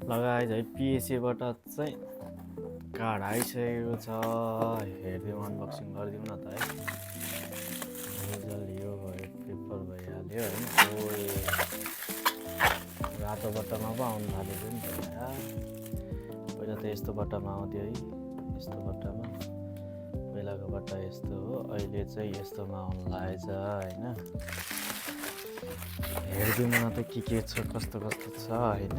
लगायत है पिएसएबाट चाहिँ कार्ड आइसकेको छ। हेरिदिउँ, अनबक्सिङ गरिदिउँ न त है। यो भयो, पेपर भइहाल्यो होइन। रातो बट्टामा पो आउनु थालेको नि त यार। पहिला त यस्तो बट्टामा आउँथ्यो है, यस्तो बट्टामा। पहिलाको बट्टा यस्तो हो, अहिले चाहिँ यस्तोमा आउनु लागेछ होइन। हेरिदिउँ न त के छ, कस्तो कस्तो छ होइन।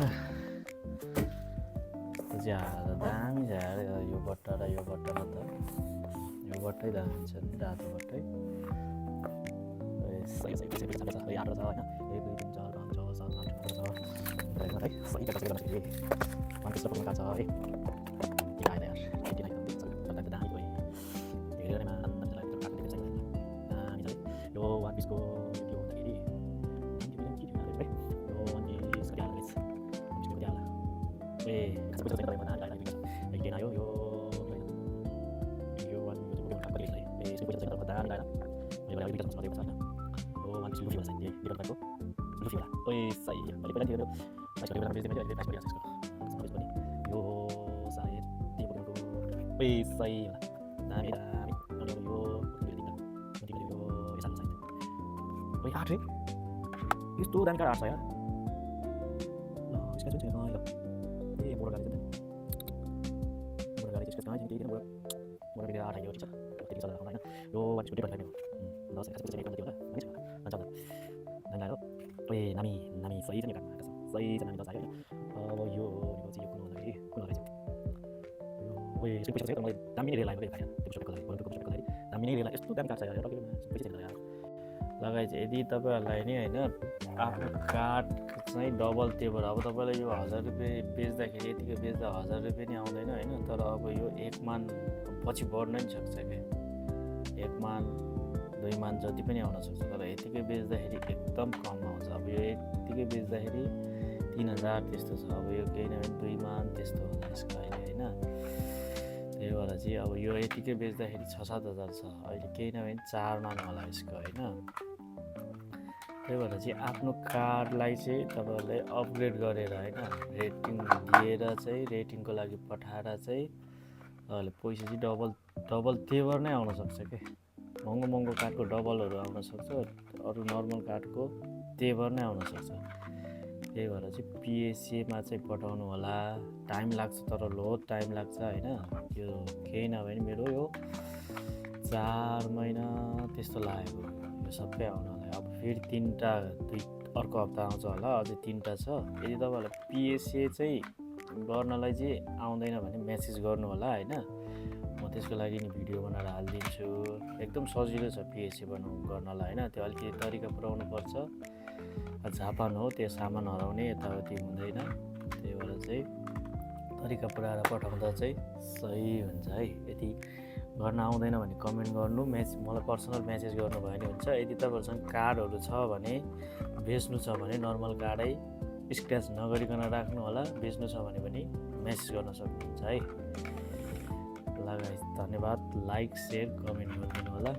ज्यादा दामी छ यार यो बट्टा र यो बट्टामा त। यो बट्टै दामी छ नि, रातो बट्टै। सही छ होइन। 1 2 3 4 5 6 7 8 9 10 है। सही छ, कसरी गर्नु वान पिस पुग्नु छ है। के आएन यार, के नै कम्ती छ। बट्टा त दामी भयो। हेरेरमा दामी छ यो वान पिसको। के भन्दाखेरि यो वान पिस कति हाल्नु रहेछ, पिसको कति हाल्ला कसै पैसा चाहिँ मलाई आइरहेको छ। के आयो यो वान पिस पुग्नु कति रहेछ है। यसको पैसा चाहिँ दामी आएन। मैले अहिले विकास गरेको छ हैन। यो वान पिस लुफी होला चाहिँ डिफरेन्ट टाइपको लुफी होला। सही हो। मैले पहिला थियो प्राइस गरेर बेच्दै मैले अहिले प्राइस गरिरहेको छु। यसको पनि यो सायद त्यो पुग्नुको सही होला। दामी दामी। अनि यो यसमा सायद 8 है। यस्तो दामी कार्ड 8 छ यार। ल यसका जुन चाहिँ ल मोडल गाडी चाहिँ मोडल गाडी त्यसको चाहिँ केही मोडल गाडी 8 आयो ठीक छ। त्यति चलाउनु हैन। यो वान पिस डिफरेन्ट टाइपको 10 कसै चाहिँ कम्ती होला हैन। अच्छा दामी लाग्यो। नामी सही छ नि काट्नु कसम। सही छ नामी 10 आयो। अब यो चाहिँ कुन होला कि कुन होला चाहिँ यो यसको पैसा चाहिँ मलाई दामी नै लाग्यो यार। त्यो सबै कलर दामी नै लाग्यो। यस्तो दामी कार्ड छ यार। पैसा छैन यार। लगायत यदि तपाईहरुलाई नि हैन आफ्नो कार्ड चाहिँ डबल तेबर, अब तपाईलाई यो 1000 रुपैयाँ बेच्दाखेरि यतिकै बेच्दा 1000 रुपैयाँ नि आउँदैन हैन। तर अब यो 1 मान पछि बढ्न नि सक्छ के। 1 मान 2 मान जति पनि आउन सक्छ। तर यतिकै बेच्दाखेरि एकदम कम आउँछ। अब यो यतिकै बेच्दाखेरि 3000 त्यस्तो छ। अब यो केही नभए 2 मान त्यस्तो होला यसको अहिले हैन। त्यही भएर चाहिँ अब यो यतिकै बेच्दाखेरि 6-7 हजार छ। अहिले केही नभए 4 मान होला यसको हैन। त्यही भएर चाहिँ आफ्नो कार्डलाई चाहिँ तपाईहरुले अपग्रेड गरेर हैन, रेटिङ दिएर चाहिँ रेटिङको लागि पठाएर चाहिँ तपाईहरुले पैसा चाहिँ डबल तेबर नै आउन सक्छ के। महँगो कार्डको डबलहरु आउन सक्छ, अरु नर्मल कार्डको तेबर नै आउन सक्छ। त्यही भएर चाहिँ पिएसएमा चाहिँ पठाउनु होला। टाइम लाग्छ तर लोड टाइम लाग्छ हैन। यो केही नभए नि मेरो यो 4 महिना त्यस्तो लागेको यो सबै आउनलाई। अब फेरि 3टा अर्को हप्ता आउँछ होला। अझै 3टा छ। यदि तपाईहरुलाई पिएसए चाहिँ गर्नलाई चाहिँ आउँदैन भने मेसेज गर्नु होला हैन। म त्यसको लागि नि भिडियो बनाएर हाल्दिन्छु। एकदम सजिलो छ पिएसए गर्नलाई हैन। त्यो अलिकति तरिका पुर्याउनु पर्छ। जापान हो, त्यो सामान हराउने यताउति हुँदैन। त्यही भएर चाहिँ तरिका पुर्याएर पठाउँदा चाहिँ सही हुन्छ है। यदि गर्न आउँदैन भने कमेन्ट गर्नु, मलाई पर्सनल मेसेज गर्नुभयो भने हुन्छ। यदि तपाईहरुसँग कार्डहरु छ भने, बेच्नु छ भने नर्मल कार्डै स्क्रैच नगरिकन राख्नु होला। बेच्नु छ भने पनि मेसेज गर्न सक्नुहुन्छ है। लगायत धन्यवाद। लाइक, शेयर, कमेन्ट गरिदिनु होला।